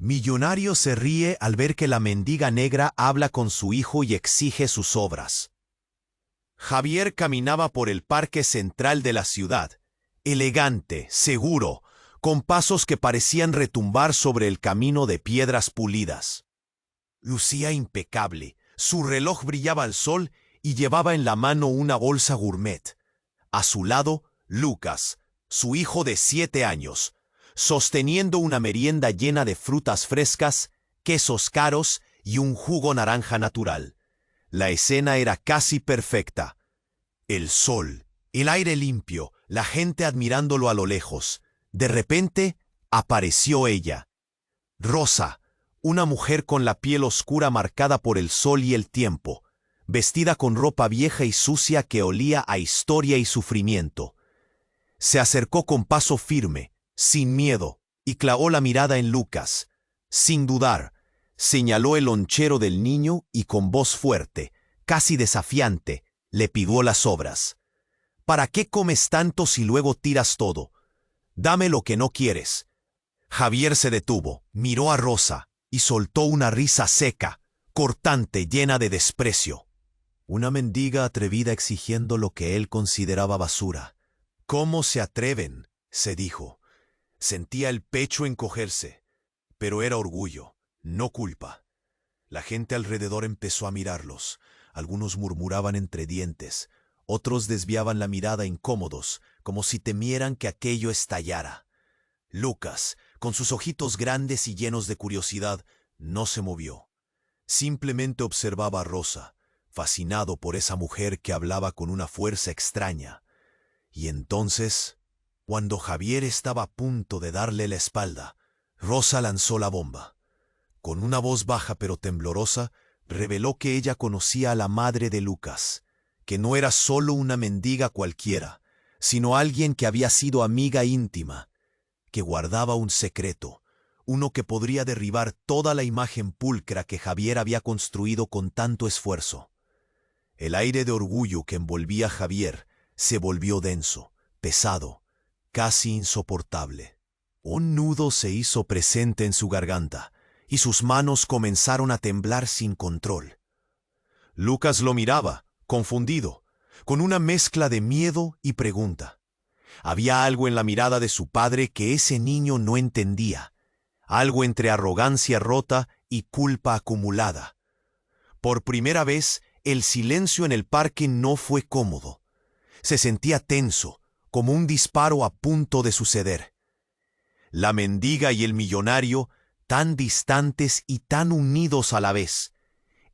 Millonario se ríe al ver que la mendiga negra habla con su hijo y exige sus obras. Javier caminaba por el parque central de la ciudad, elegante, seguro, con pasos que parecían retumbar sobre el camino de piedras pulidas. Lucía impecable, su reloj brillaba al sol y llevaba en la mano una bolsa gourmet. A su lado, Lucas, su hijo de 7 años, sosteniendo una merienda llena de frutas frescas, quesos caros y un jugo naranja natural. La escena era casi perfecta. El sol, el aire limpio, la gente admirándolo a lo lejos. De repente, apareció ella. Rosa, una mujer con la piel oscura marcada por el sol y el tiempo, vestida con ropa vieja y sucia que olía a historia y sufrimiento. Se acercó con paso firme, sin miedo, y clavó la mirada en Lucas. Sin dudar, señaló el lonchero del niño y con voz fuerte, casi desafiante, le pidió las obras. ¿Para qué comes tanto si luego tiras todo? Dame lo que no quieres. Javier se detuvo, miró a Rosa y soltó una risa seca, cortante, llena de desprecio. Una mendiga atrevida exigiendo lo que él consideraba basura. ¿Cómo se atreven?, se dijo. Sentía el pecho encogerse, pero era orgullo, no culpa. La gente alrededor empezó a mirarlos. Algunos murmuraban entre dientes, otros desviaban la mirada incómodos, como si temieran que aquello estallara. Lucas, con sus ojitos grandes y llenos de curiosidad, no se movió. Simplemente observaba a Rosa, fascinado por esa mujer que hablaba con una fuerza extraña. Y entonces, cuando Javier estaba a punto de darle la espalda, Rosa lanzó la bomba. Con una voz baja pero temblorosa, reveló que ella conocía a la madre de Lucas, que no era solo una mendiga cualquiera, sino alguien que había sido amiga íntima, que guardaba un secreto, uno que podría derribar toda la imagen pulcra que Javier había construido con tanto esfuerzo. El aire de orgullo que envolvía a Javier se volvió denso, pesado, casi insoportable. Un nudo se hizo presente en su garganta, y sus manos comenzaron a temblar sin control. Lucas lo miraba, confundido, con una mezcla de miedo y pregunta. Había algo en la mirada de su padre que ese niño no entendía, algo entre arrogancia rota y culpa acumulada. Por primera vez, el silencio en el parque no fue cómodo. Se sentía tenso, como un disparo a punto de suceder. La mendiga y el millonario, tan distantes y tan unidos a la vez,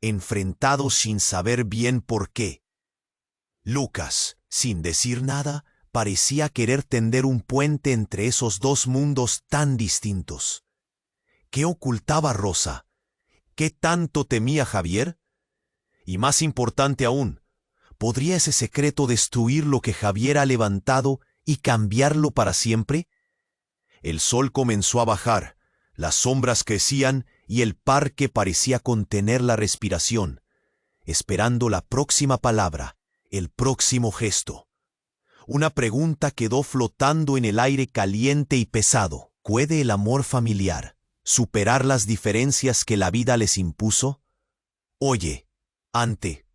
enfrentados sin saber bien por qué. Lucas, sin decir nada, parecía querer tender un puente entre esos dos mundos tan distintos. ¿Qué ocultaba Rosa? ¿Qué tanto temía Javier? Y más importante aún, ¿podría ese secreto destruir lo que Javier ha levantado y cambiarlo para siempre? El sol comenzó a bajar, las sombras crecían y el parque parecía contener la respiración, esperando la próxima palabra, el próximo gesto. Una pregunta quedó flotando en el aire caliente y pesado. ¿Puede el amor familiar superar las diferencias que la vida les impuso? Oye,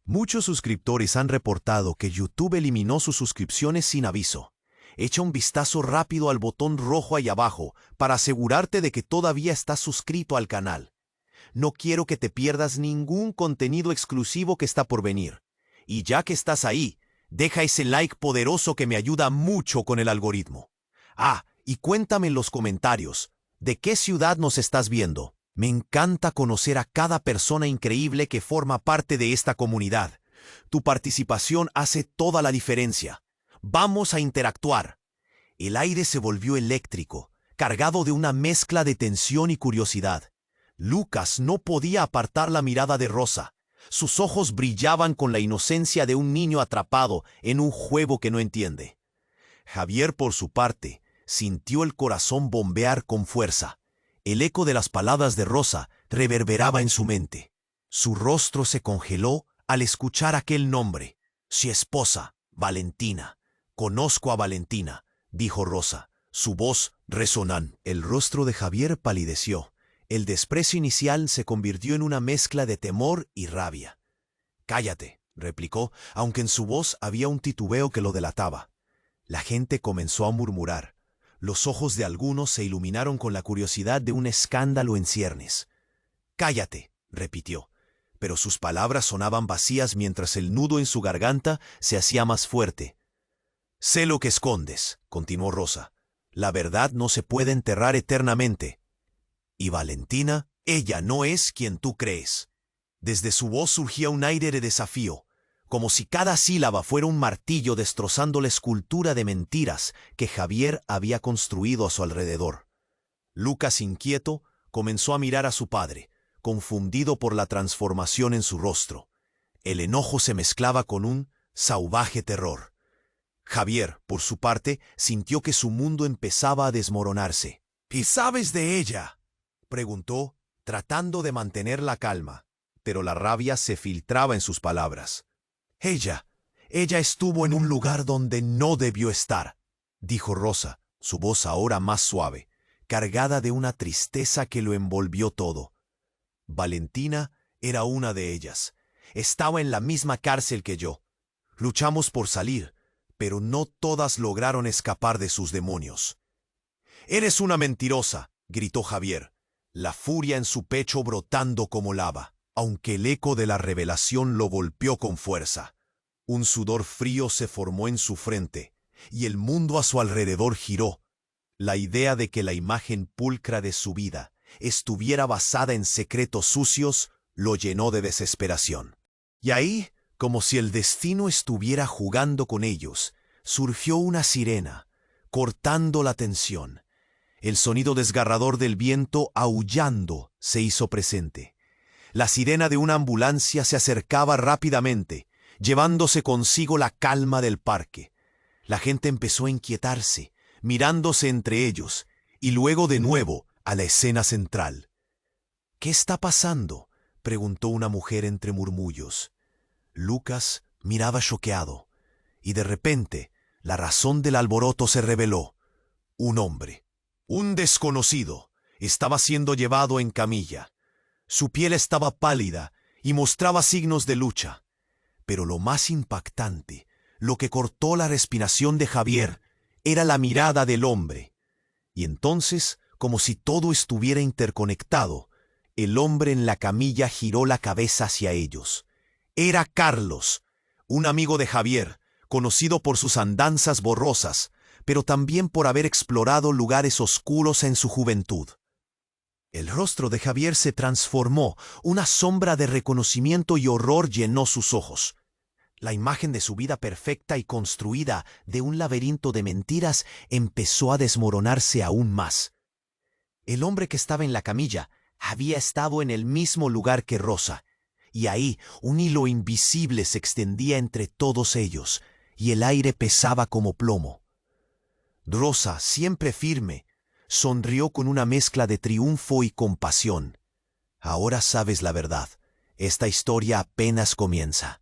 muchos suscriptores han reportado que YouTube eliminó sus suscripciones sin aviso. Echa un vistazo rápido al botón rojo ahí abajo para asegurarte de que todavía estás suscrito al canal. No quiero que te pierdas ningún contenido exclusivo que está por venir. Y ya que estás ahí, deja ese like poderoso que me ayuda mucho con el algoritmo. Y cuéntame en los comentarios, ¿de qué ciudad nos estás viendo? Me encanta conocer a cada persona increíble que forma parte de esta comunidad. Tu participación hace toda la diferencia. Vamos a interactuar. El aire se volvió eléctrico, cargado de una mezcla de tensión y curiosidad. Lucas no podía apartar la mirada de Rosa. Sus ojos brillaban con la inocencia de un niño atrapado en un juego que no entiende. Javier, por su parte, sintió el corazón bombear con fuerza. El eco de las palabras de Rosa reverberaba en su mente. Su rostro se congeló al escuchar aquel nombre. Su esposa, Valentina. Conozco a Valentina, dijo Rosa. Su voz resonó. El rostro de Javier palideció. El desprecio inicial se convirtió en una mezcla de temor y rabia. «Cállate», replicó, aunque en su voz había un titubeo que lo delataba. La gente comenzó a murmurar. Los ojos de algunos se iluminaron con la curiosidad de un escándalo en ciernes. «Cállate», repitió, pero sus palabras sonaban vacías mientras el nudo en su garganta se hacía más fuerte. «Sé lo que escondes», continuó Rosa. «La verdad no se puede enterrar eternamente. Y Valentina, ella no es quien tú crees». Desde su voz surgía un aire de desafío, como si cada sílaba fuera un martillo destrozando la escultura de mentiras que Javier había construido a su alrededor. Lucas, inquieto, comenzó a mirar a su padre, confundido por la transformación en su rostro. El enojo se mezclaba con un salvaje terror. Javier, por su parte, sintió que su mundo empezaba a desmoronarse. «¿Y sabes de ella?», preguntó, tratando de mantener la calma, pero la rabia se filtraba en sus palabras. «Ella estuvo en un lugar donde no debió estar», dijo Rosa, su voz ahora más suave, cargada de una tristeza que lo envolvió todo. Valentina era una de ellas. Estaba en la misma cárcel que yo. Luchamos por salir, pero no todas lograron escapar de sus demonios. «Eres una mentirosa», gritó Javier, la furia en su pecho brotando como lava, aunque el eco de la revelación lo golpeó con fuerza. Un sudor frío se formó en su frente, y el mundo a su alrededor giró. La idea de que la imagen pulcra de su vida estuviera basada en secretos sucios lo llenó de desesperación. Y ahí, como si el destino estuviera jugando con ellos, surgió una sirena, cortando la tensión. El sonido desgarrador del viento aullando se hizo presente. La sirena de una ambulancia se acercaba rápidamente, llevándose consigo la calma del parque. La gente empezó a inquietarse, mirándose entre ellos, y luego de nuevo a la escena central. «¿Qué está pasando?», preguntó una mujer entre murmullos. Lucas miraba choqueado, y de repente la razón del alboroto se reveló. Un hombre, un desconocido, estaba siendo llevado en camilla. Su piel estaba pálida y mostraba signos de lucha. Pero lo más impactante, lo que cortó la respiración de Javier, era la mirada del hombre. Y entonces, como si todo estuviera interconectado, el hombre en la camilla giró la cabeza hacia ellos. Era Carlos, un amigo de Javier, conocido por sus andanzas borrosas, pero también por haber explorado lugares oscuros en su juventud. El rostro de Javier se transformó, una sombra de reconocimiento y horror llenó sus ojos. La imagen de su vida perfecta y construida de un laberinto de mentiras empezó a desmoronarse aún más. El hombre que estaba en la camilla había estado en el mismo lugar que Rosa, y ahí un hilo invisible se extendía entre todos ellos, y el aire pesaba como plomo. Rosa, siempre firme, sonrió con una mezcla de triunfo y compasión. «Ahora sabes la verdad. Esta historia apenas comienza».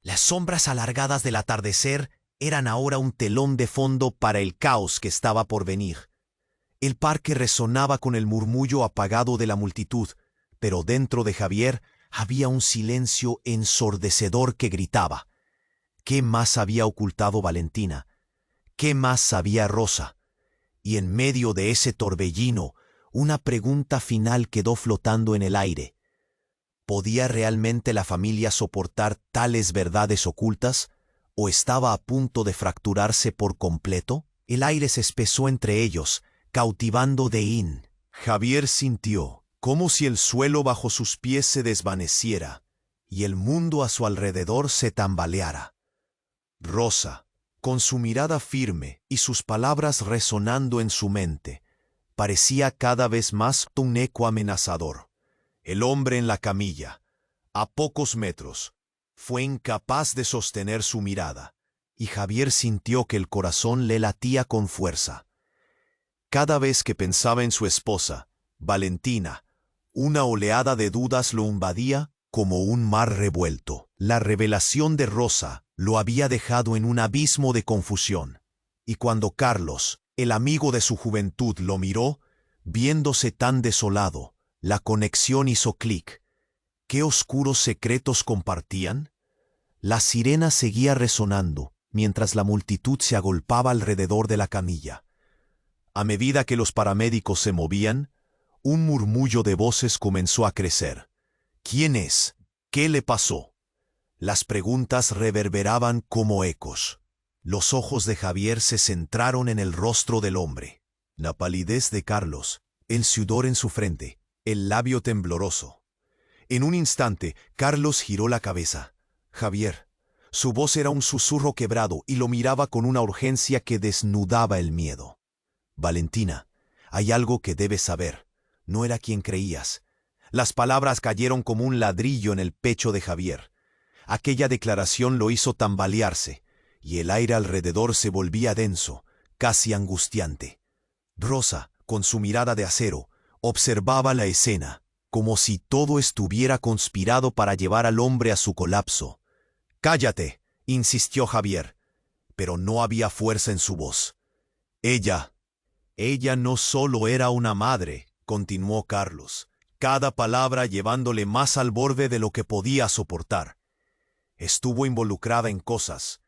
Las sombras alargadas del atardecer eran ahora un telón de fondo para el caos que estaba por venir. El parque resonaba con el murmullo apagado de la multitud, pero dentro de Javier había un silencio ensordecedor que gritaba. ¿Qué más había ocultado Valentina? ¿Qué más sabía Rosa? Y en medio de ese torbellino, una pregunta final quedó flotando en el aire. ¿Podía realmente la familia soportar tales verdades ocultas? ¿O estaba a punto de fracturarse por completo? El aire se espesó entre ellos, cautivando Deín. Javier sintió como si el suelo bajo sus pies se desvaneciera y el mundo a su alrededor se tambaleara. Rosa, con su mirada firme y sus palabras resonando en su mente, parecía cada vez más un eco amenazador. El hombre en la camilla, a pocos metros, fue incapaz de sostener su mirada, y Javier sintió que el corazón le latía con fuerza. Cada vez que pensaba en su esposa, Valentina, una oleada de dudas lo invadía como un mar revuelto. La revelación de Rosa lo había dejado en un abismo de confusión, y cuando Carlos, el amigo de su juventud, lo miró, Viéndose tan desolado, la conexión hizo clic. ¿Qué oscuros secretos compartían? La sirena seguía resonando, mientras la multitud se agolpaba alrededor de la camilla. A medida que los paramédicos se movían, un murmullo de voces comenzó a crecer. ¿Quién es? ¿Qué le pasó? Las preguntas reverberaban como ecos. Los ojos de Javier se centraron en el rostro del hombre. La palidez de Carlos, el sudor en su frente, el labio tembloroso. En un instante, Carlos giró la cabeza. Javier. Su voz era un susurro quebrado y lo miraba con una urgencia que desnudaba el miedo. Valentina, hay algo que debes saber. No era quien creías. Las palabras cayeron como un ladrillo en el pecho de Javier. Aquella declaración lo hizo tambalearse, y el aire alrededor se volvía denso, casi angustiante. Rosa, con su mirada de acero, observaba la escena, como si todo estuviera conspirado para llevar al hombre a su colapso. «Cállate», insistió Javier, pero no había fuerza en su voz. Ella no solo era una madre», continuó Carlos, cada palabra llevándole más al borde de lo que podía soportar. Estuvo involucrada en cosas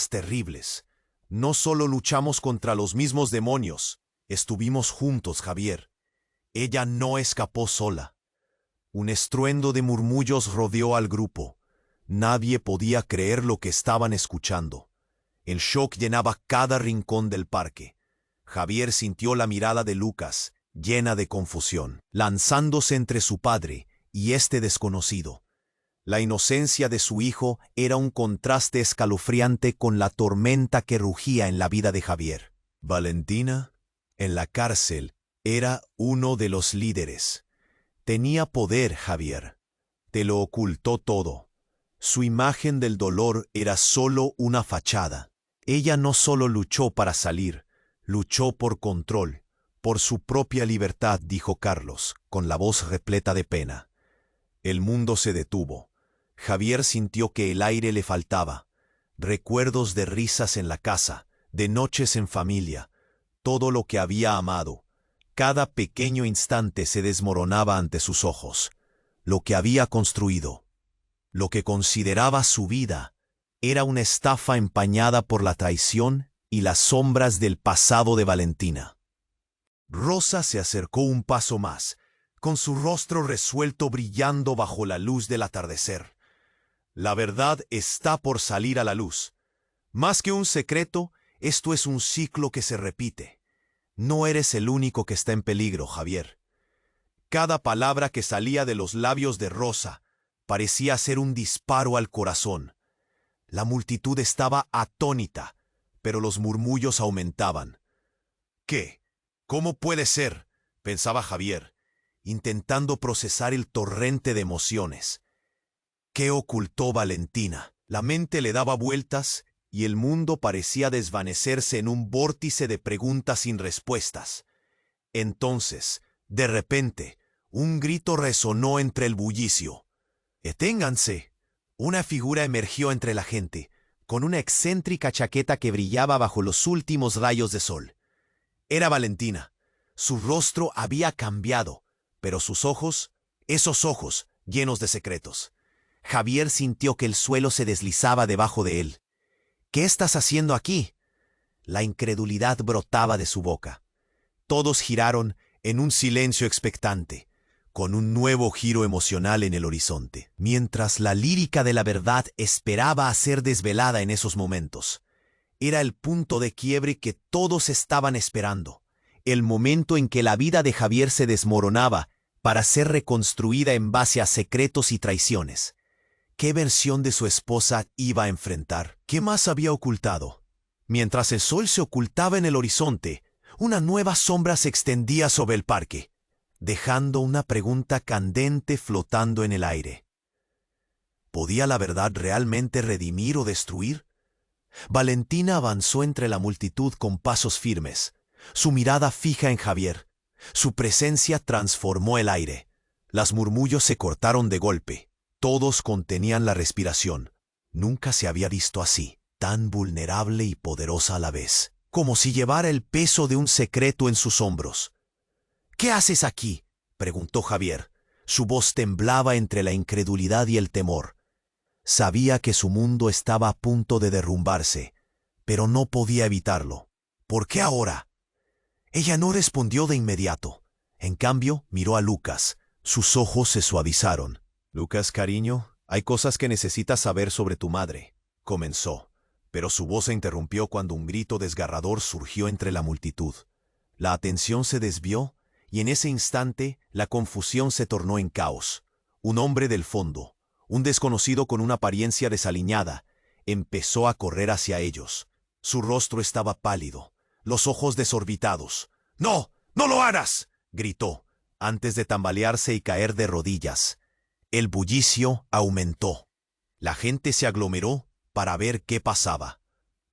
terribles. No solo luchamos contra los mismos demonios, estuvimos juntos, Javier. Ella no escapó sola. Un estruendo de murmullos rodeó al grupo. Nadie podía creer lo que estaban escuchando. El shock llenaba cada rincón del parque. Javier sintió la mirada de Lucas, llena de confusión, lanzándose entre su padre y este desconocido. La inocencia de su hijo era un contraste escalofriante con la tormenta que rugía en la vida de Javier. Valentina, en la cárcel, era uno de los líderes. Tenía poder, Javier. Te lo ocultó todo. Su imagen del dolor era solo una fachada. Ella no solo luchó para salir, luchó por control, por su propia libertad, dijo Carlos, con la voz repleta de pena. El mundo se detuvo. Javier sintió que el aire le faltaba. Recuerdos de risas en la casa, de noches en familia, todo lo que había amado. Cada pequeño instante se desmoronaba ante sus ojos. Lo que había construido, lo que consideraba su vida, era una estafa empañada por la traición y las sombras del pasado de Valentina. Rosa se acercó un paso más, con su rostro resuelto brillando bajo la luz del atardecer. La verdad está por salir a la luz. Más que un secreto, esto es un ciclo que se repite. No eres el único que está en peligro, Javier. Cada palabra que salía de los labios de Rosa parecía ser un disparo al corazón. La multitud estaba atónita, pero los murmullos aumentaban. ¿Qué? ¿Cómo puede ser?, pensaba Javier, intentando procesar el torrente de emociones. ¿Qué ocultó Valentina? La mente le daba vueltas y el mundo parecía desvanecerse en un vórtice de preguntas sin respuestas. Entonces, de repente, un grito resonó entre el bullicio. «¡Deténganse!». Una figura emergió entre la gente, con una excéntrica chaqueta que brillaba bajo los últimos rayos de sol. Era Valentina. Su rostro había cambiado, pero sus ojos, esos ojos, llenos de secretos. Javier sintió que el suelo se deslizaba debajo de él. «¿Qué estás haciendo aquí?». La incredulidad brotaba de su boca. Todos giraron en un silencio expectante, con un nuevo giro emocional en el horizonte, mientras la lírica de la verdad esperaba a ser desvelada en esos momentos. Era el punto de quiebre que todos estaban esperando, el momento en que la vida de Javier se desmoronaba para ser reconstruida en base a secretos y traiciones. ¿Qué versión de su esposa iba a enfrentar? ¿Qué más había ocultado? Mientras el sol se ocultaba en el horizonte, una nueva sombra se extendía sobre el parque, dejando una pregunta candente flotando en el aire. ¿Podía la verdad realmente redimir o destruir? Valentina avanzó entre la multitud con pasos firmes, su mirada fija en Javier. Su presencia transformó el aire. Los murmullos se cortaron de golpe. Todos contenían la respiración. Nunca se había visto así, tan vulnerable y poderosa a la vez, como si llevara el peso de un secreto en sus hombros. ¿Qué haces aquí?, preguntó Javier. Su voz temblaba entre la incredulidad y el temor. Sabía que su mundo estaba a punto de derrumbarse, pero no podía evitarlo. ¿Por qué ahora? Ella no respondió de inmediato. En cambio, miró a Lucas. Sus ojos se suavizaron. «Lucas, cariño, hay cosas que necesitas saber sobre tu madre», comenzó, pero su voz se interrumpió cuando un grito desgarrador surgió entre la multitud. La atención se desvió y en ese instante la confusión se tornó en caos. Un hombre del fondo, un desconocido con una apariencia desaliñada, empezó a correr hacia ellos. Su rostro estaba pálido, los ojos desorbitados. «¡No! ¡No lo hagas!», gritó, antes de tambalearse y caer de rodillas. El bullicio aumentó. La gente se aglomeró para ver qué pasaba.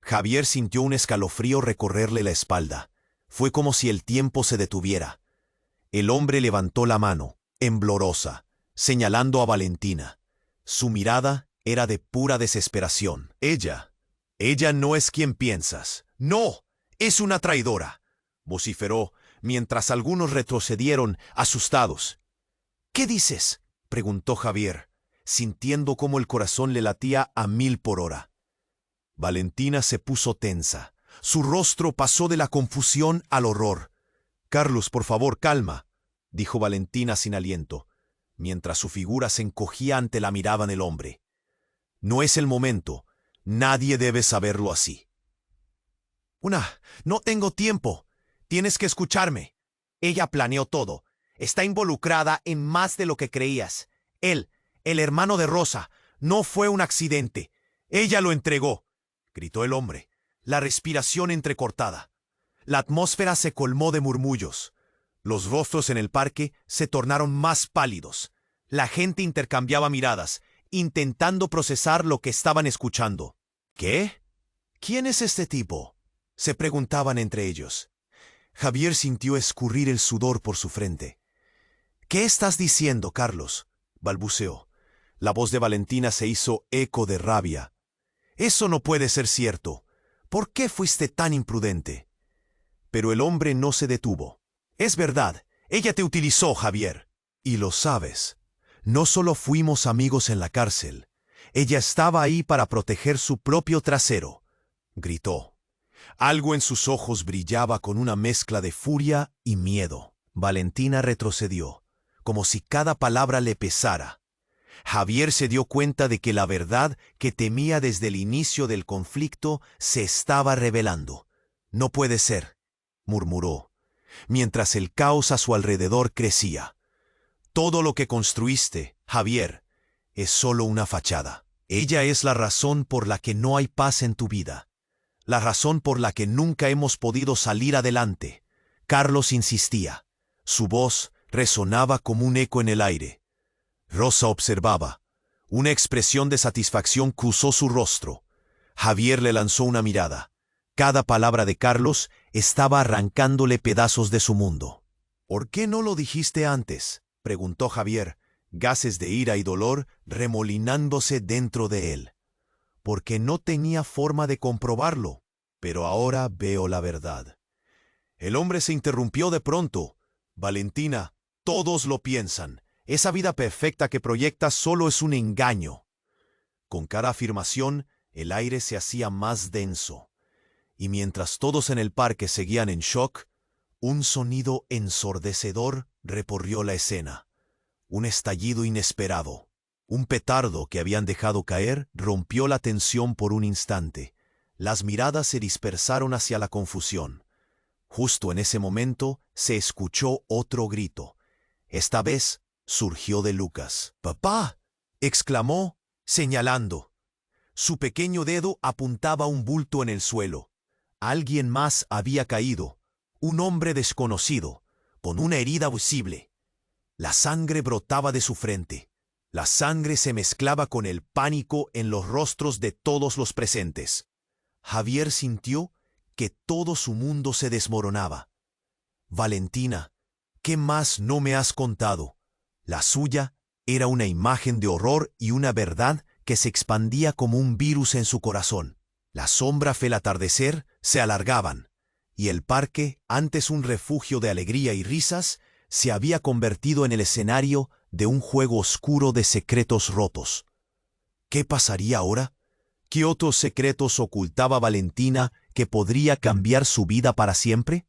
Javier sintió un escalofrío recorrerle la espalda. Fue como si el tiempo se detuviera. El hombre levantó la mano, emblorosa, señalando a Valentina. Su mirada era de pura desesperación. Ella no es quien piensas. ¡No! ¡Es una traidora!», vociferó, mientras algunos retrocedieron, asustados. «¿Qué dices?», preguntó Javier, sintiendo cómo el corazón le latía a 1000 por hora. Valentina se puso tensa. Su rostro pasó de la confusión al horror. «Carlos, por favor, calma», dijo Valentina sin aliento, mientras su figura se encogía ante la mirada del hombre. «No es el momento. Nadie debe saberlo así». «No tengo tiempo. Tienes que escucharme. Ella planeó todo. Está involucrada en más de lo que creías. Él, el hermano de Rosa, no fue un accidente. Ella lo entregó», gritó el hombre, la respiración entrecortada. La atmósfera se colmó de murmullos. Los rostros en el parque se tornaron más pálidos. La gente intercambiaba miradas, intentando procesar lo que estaban escuchando. «¿Qué? ¿Quién es este tipo?», se preguntaban entre ellos. Javier sintió escurrir el sudor por su frente. «¿Qué estás diciendo, Carlos?», balbuceó. La voz de Valentina se hizo eco de rabia. «Eso no puede ser cierto. ¿Por qué fuiste tan imprudente?». Pero el hombre no se detuvo. «Es verdad, ella te utilizó, Javier. Y lo sabes. No solo fuimos amigos en la cárcel. Ella estaba ahí para proteger su propio trasero», gritó. Algo en sus ojos brillaba con una mezcla de furia y miedo. Valentina retrocedió, como si cada palabra le pesara. Javier se dio cuenta de que la verdad que temía desde el inicio del conflicto se estaba revelando. «No puede ser», murmuró, mientras el caos a su alrededor crecía. «Todo lo que construiste, Javier, es solo una fachada. Ella es la razón por la que no hay paz en tu vida. La razón por la que nunca hemos podido salir adelante». Carlos insistía. Su voz resonaba como un eco en el aire. Rosa observaba. Una expresión de satisfacción cruzó su rostro. Javier le lanzó una mirada. Cada palabra de Carlos estaba arrancándole pedazos de su mundo. «¿Por qué no lo dijiste antes?», preguntó Javier, gases de ira y dolor remolinándose dentro de él. «Porque no tenía forma de comprobarlo, pero ahora veo la verdad». El hombre se interrumpió de pronto. «Valentina, todos lo piensan. Esa vida perfecta que proyectas solo es un engaño». Con cada afirmación, el aire se hacía más denso. Y mientras todos en el parque seguían en shock, un sonido ensordecedor recorrió la escena. Un estallido inesperado. Un petardo que habían dejado caer rompió la tensión por un instante. Las miradas se dispersaron hacia la confusión. Justo en ese momento se escuchó otro grito. Esta vez surgió de Lucas. «¡Papá!», exclamó, señalando. Su pequeño dedo apuntaba a un bulto en el suelo. Alguien más había caído. Un hombre desconocido, con una herida visible. La sangre brotaba de su frente. La sangre se mezclaba con el pánico en los rostros de todos los presentes. Javier sintió que todo su mundo se desmoronaba. «Valentina, ¿qué más no me has contado?». La suya era una imagen de horror y una verdad que se expandía como un virus en su corazón. La sombra y el atardecer se alargaban, y el parque, antes un refugio de alegría y risas, se había convertido en el escenario de un juego oscuro de secretos rotos. ¿Qué pasaría ahora? ¿Qué otros secretos ocultaba Valentina que podría cambiar su vida para siempre?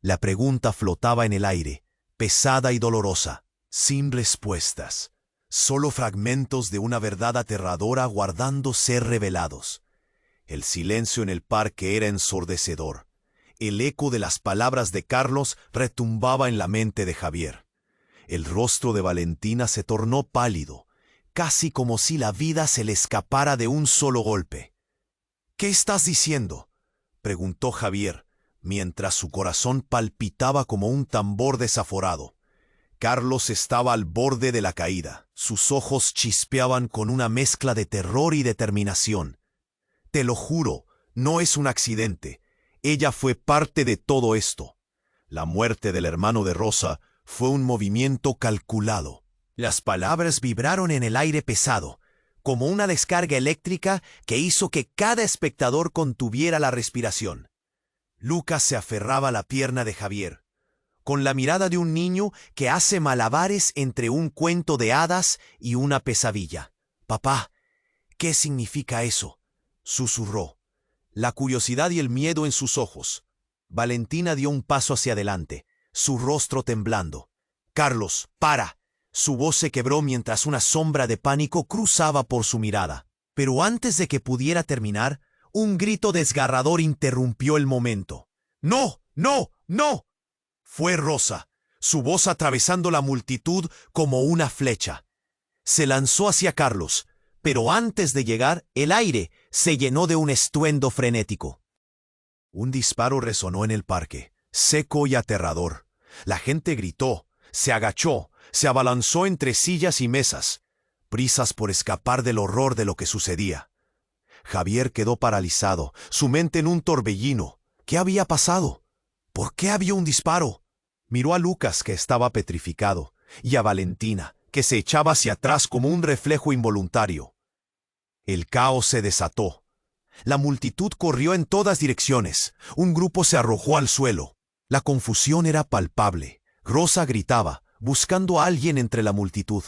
La pregunta flotaba en el aire, pesada y dolorosa, sin respuestas, solo fragmentos de una verdad aterradora aguardando ser revelados. El silencio en el parque era ensordecedor. El eco de las palabras de Carlos retumbaba en la mente de Javier. El rostro de Valentina se tornó pálido, casi como si la vida se le escapara de un solo golpe. «¿Qué estás diciendo?», preguntó Javier, mientras su corazón palpitaba como un tambor desaforado. Carlos estaba al borde de la caída. Sus ojos chispeaban con una mezcla de terror y determinación. «Te lo juro, no es un accidente. Ella fue parte de todo esto. La muerte del hermano de Rosa fue un movimiento calculado». Las palabras vibraron en el aire pesado, como una descarga eléctrica que hizo que cada espectador contuviera la respiración. Lucas se aferraba a la pierna de Javier, con la mirada de un niño que hace malabares entre un cuento de hadas y una pesadilla. «Papá, ¿qué significa eso?», susurró, la curiosidad y el miedo en sus ojos. Valentina dio un paso hacia adelante, su rostro temblando. «Carlos, para». Su voz se quebró mientras una sombra de pánico cruzaba por su mirada. Pero antes de que pudiera terminar, un grito desgarrador interrumpió el momento. «¡No! ¡No! ¡No!». Fue Rosa, su voz atravesando la multitud como una flecha. Se lanzó hacia Carlos, pero antes de llegar, el aire se llenó de un estruendo frenético. Un disparo resonó en el parque, seco y aterrador. La gente gritó, se agachó, se abalanzó entre sillas y mesas, prisas por escapar del horror de lo que sucedía. Javier quedó paralizado, su mente en un torbellino. ¿Qué había pasado? ¿Por qué había un disparo? Miró a Lucas, que estaba petrificado, y a Valentina, que se echaba hacia atrás como un reflejo involuntario. El caos se desató. La multitud corrió en todas direcciones. Un grupo se arrojó al suelo. La confusión era palpable. Rosa gritaba, buscando a alguien entre la multitud.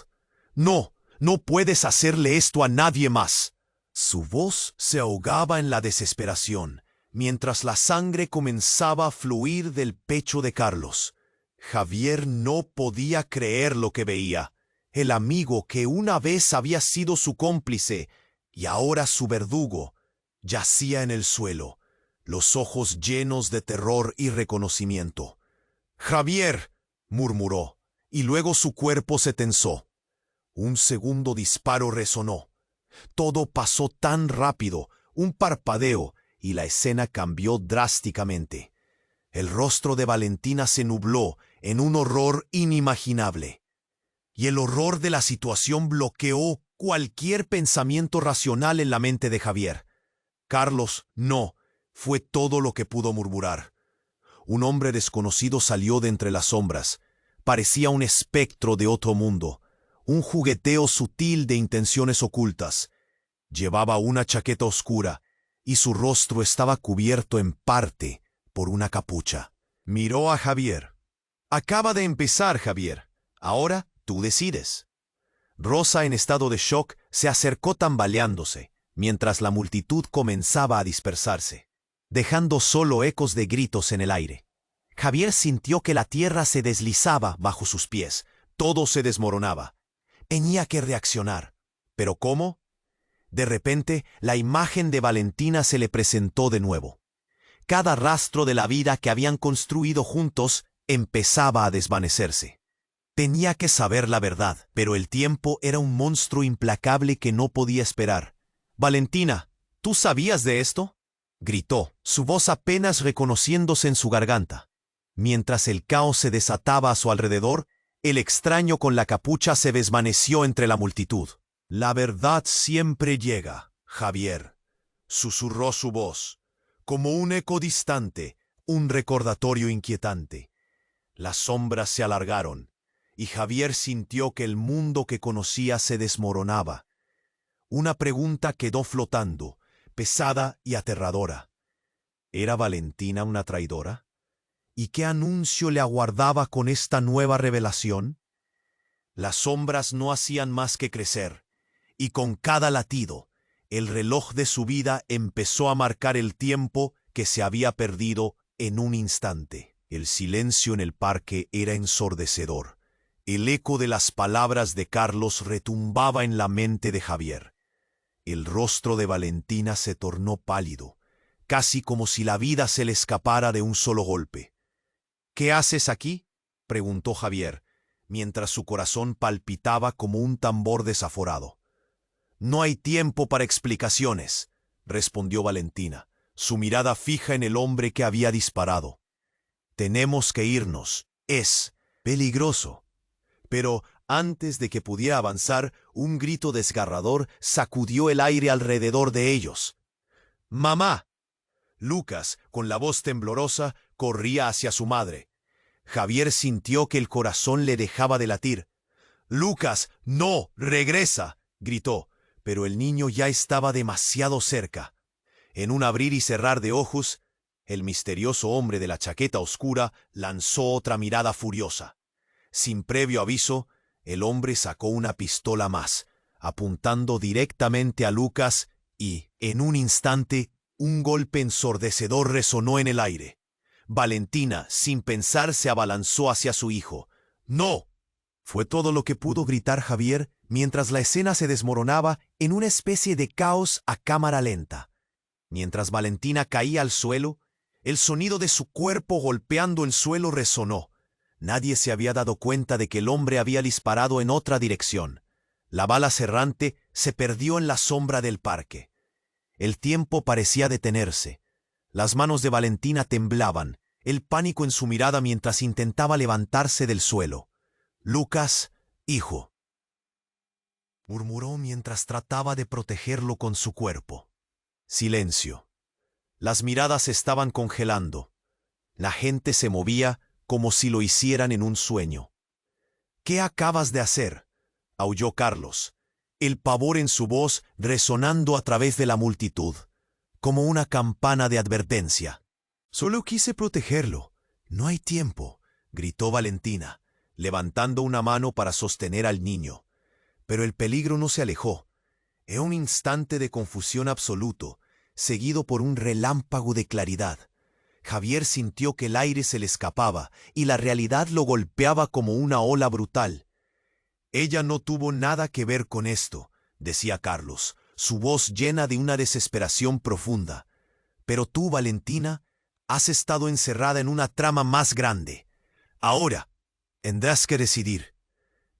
«No, no puedes hacerle esto a nadie más». Su voz se ahogaba en la desesperación, mientras la sangre comenzaba a fluir del pecho de Carlos. Javier no podía creer lo que veía. El amigo que una vez había sido su cómplice y ahora su verdugo, yacía en el suelo, los ojos llenos de terror y reconocimiento. «Javier», murmuró, y luego su cuerpo se tensó. Un segundo disparo resonó. Todo pasó tan rápido, un parpadeo, y la escena cambió drásticamente. El rostro de Valentina se nubló en un horror inimaginable. Y el horror de la situación bloqueó cualquier pensamiento racional en la mente de Javier. «Carlos, no», fue todo lo que pudo murmurar. Un hombre desconocido salió de entre las sombras. Parecía un espectro de otro mundo, un jugueteo sutil de intenciones ocultas. Llevaba una chaqueta oscura y su rostro estaba cubierto en parte por una capucha. Miró a Javier. «Acaba de empezar, Javier. Ahora tú decides». Rosa, en estado de shock, se acercó tambaleándose, mientras la multitud comenzaba a dispersarse, dejando solo ecos de gritos en el aire. Javier sintió que la tierra se deslizaba bajo sus pies. Todo se desmoronaba. Tenía que reaccionar. ¿Pero cómo? De repente, la imagen de Valentina se le presentó de nuevo. Cada rastro de la vida que habían construido juntos empezaba a desvanecerse. Tenía que saber la verdad, pero el tiempo era un monstruo implacable que no podía esperar. «Valentina, ¿tú sabías de esto?», gritó, su voz apenas reconociéndose en su garganta. Mientras el caos se desataba a su alrededor, el extraño con la capucha se desvaneció entre la multitud. «La verdad siempre llega, Javier», susurró su voz, como un eco distante, un recordatorio inquietante. Las sombras se alargaron, y Javier sintió que el mundo que conocía se desmoronaba. Una pregunta quedó flotando, pesada y aterradora. ¿Era Valentina una traidora? ¿Y qué anuncio le aguardaba con esta nueva revelación? Las sombras no hacían más que crecer, y con cada latido, el reloj de su vida empezó a marcar el tiempo que se había perdido en un instante. El silencio en el parque era ensordecedor. El eco de las palabras de Carlos retumbaba en la mente de Javier. El rostro de Valentina se tornó pálido, casi como si la vida se le escapara de un solo golpe. «¿Qué haces aquí?», preguntó Javier, mientras su corazón palpitaba como un tambor desaforado. «No hay tiempo para explicaciones», respondió Valentina, su mirada fija en el hombre que había disparado. «Tenemos que irnos. Es peligroso». Pero antes de que pudiera avanzar, un grito desgarrador sacudió el aire alrededor de ellos. «¡Mamá!». Lucas, con la voz temblorosa, corría hacia su madre. Javier sintió que el corazón le dejaba de latir. «Lucas, no, regresa», gritó, pero el niño ya estaba demasiado cerca. En un abrir y cerrar de ojos, el misterioso hombre de la chaqueta oscura lanzó otra mirada furiosa. Sin previo aviso, el hombre sacó una pistola más, apuntando directamente a Lucas y, en un instante, un golpe ensordecedor resonó en el aire. Valentina, sin pensar, se abalanzó hacia su hijo. «¡No!». Fue todo lo que pudo gritar Javier mientras la escena se desmoronaba en una especie de caos a cámara lenta. Mientras Valentina caía al suelo, el sonido de su cuerpo golpeando el suelo resonó. Nadie se había dado cuenta de que el hombre había disparado en otra dirección. La bala errante se perdió en la sombra del parque. El tiempo parecía detenerse. Las manos de Valentina temblaban, el pánico en su mirada mientras intentaba levantarse del suelo. «Lucas, hijo», murmuró mientras trataba de protegerlo con su cuerpo. Silencio. Las miradas se estaban congelando. La gente se movía como si lo hicieran en un sueño. «¿Qué acabas de hacer?», aulló Carlos, el pavor en su voz resonando a través de la multitud, como una campana de advertencia. «Solo quise protegerlo. No hay tiempo», gritó Valentina, levantando una mano para sostener al niño. Pero el peligro no se alejó. En un instante de confusión absoluto, seguido por un relámpago de claridad, Javier sintió que el aire se le escapaba y la realidad lo golpeaba como una ola brutal. «Ella no tuvo nada que ver con esto», decía Carlos, su voz llena de una desesperación profunda. «Pero tú, Valentina, has estado encerrada en una trama más grande. Ahora tendrás que decidir».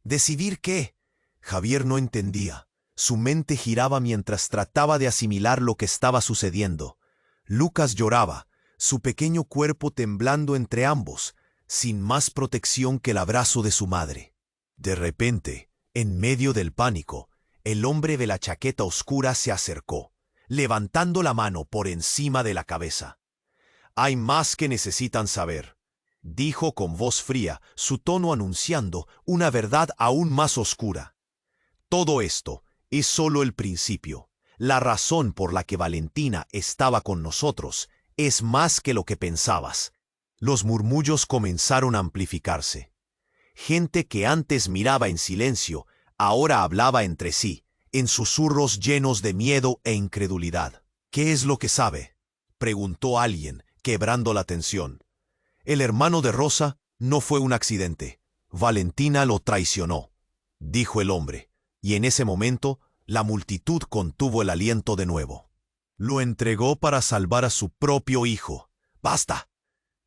«¿Decidir qué?». Javier no entendía. Su mente giraba mientras trataba de asimilar lo que estaba sucediendo. Lucas lloraba, su pequeño cuerpo temblando entre ambos, sin más protección que el abrazo de su madre. De repente, en medio del pánico, el hombre de la chaqueta oscura se acercó, levantando la mano por encima de la cabeza. «Hay más que necesitan saber», dijo con voz fría, su tono anunciando una verdad aún más oscura. «Todo esto es solo el principio. La razón por la que Valentina estaba con nosotros es más que lo que pensabas». Los murmullos comenzaron a amplificarse. Gente que antes miraba en silencio, ahora hablaba entre sí, en susurros llenos de miedo e incredulidad. «¿Qué es lo que sabe?», preguntó alguien, quebrando la tensión. «El hermano de Rosa no fue un accidente. Valentina lo traicionó», dijo el hombre, y en ese momento la multitud contuvo el aliento de nuevo. «Lo entregó para salvar a su propio hijo». «¡Basta!»,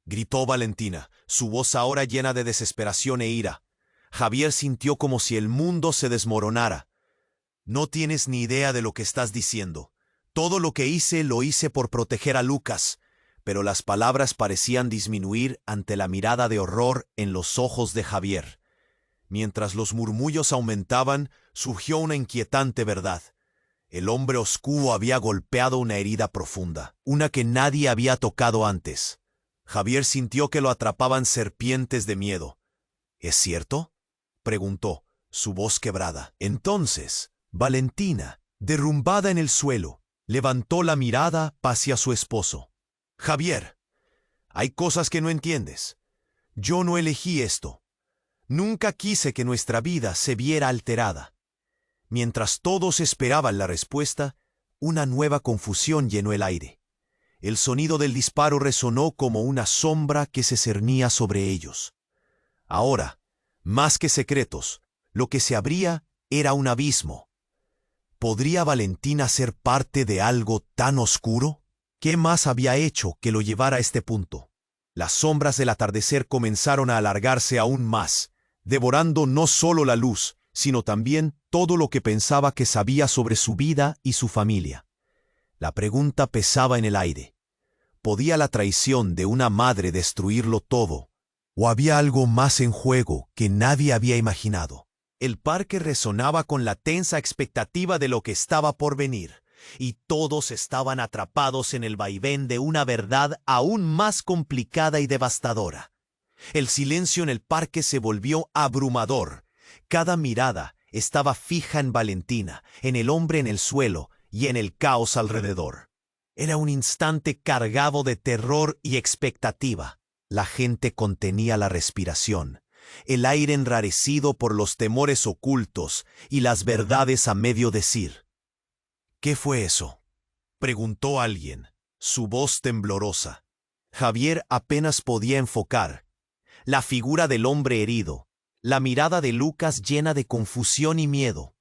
gritó Valentina, su voz ahora llena de desesperación e ira. Javier sintió como si el mundo se desmoronara. «No tienes ni idea de lo que estás diciendo. Todo lo que hice lo hice por proteger a Lucas». Pero las palabras parecían disminuir ante la mirada de horror en los ojos de Javier. Mientras los murmullos aumentaban, surgió una inquietante verdad. El hombre oscuro había golpeado una herida profunda, una que nadie había tocado antes. Javier sintió que lo atrapaban serpientes de miedo. «¿Es cierto?», preguntó, su voz quebrada. Entonces, Valentina, derrumbada en el suelo, levantó la mirada hacia su esposo. «Javier, Hay cosas que no entiendes. Yo no elegí esto. Nunca quise que nuestra vida se viera alterada. Mientras todos esperaban la respuesta, una nueva confusión llenó el aire. El sonido del disparo resonó como una sombra que se cernía sobre ellos. Ahora, más que secretos, lo que se abría era un abismo. ¿Podría Valentina ser parte de algo tan oscuro? ¿Qué más había hecho que lo llevara a este punto? Las sombras del atardecer comenzaron a alargarse aún más, devorando no solo la luz, sino también todo lo que pensaba que sabía sobre su vida y su familia. La pregunta pesaba en el aire. ¿Podía la traición de una madre destruirlo todo? ¿O había algo más en juego que nadie había imaginado? El parque resonaba con la tensa expectativa de lo que estaba por venir, y todos estaban atrapados en el vaivén de una verdad aún más complicada y devastadora. El silencio en el parque se volvió abrumador. Cada mirada estaba fija en Valentina, en el hombre en el suelo y en el caos alrededor. Era un instante cargado de terror y expectativa. La gente contenía la respiración, el aire enrarecido por los temores ocultos y las verdades a medio decir. ¿Qué fue eso?, preguntó alguien, su voz temblorosa. Javier apenas podía enfocar. La figura del hombre herido, la mirada de Lucas llena de confusión y miedo.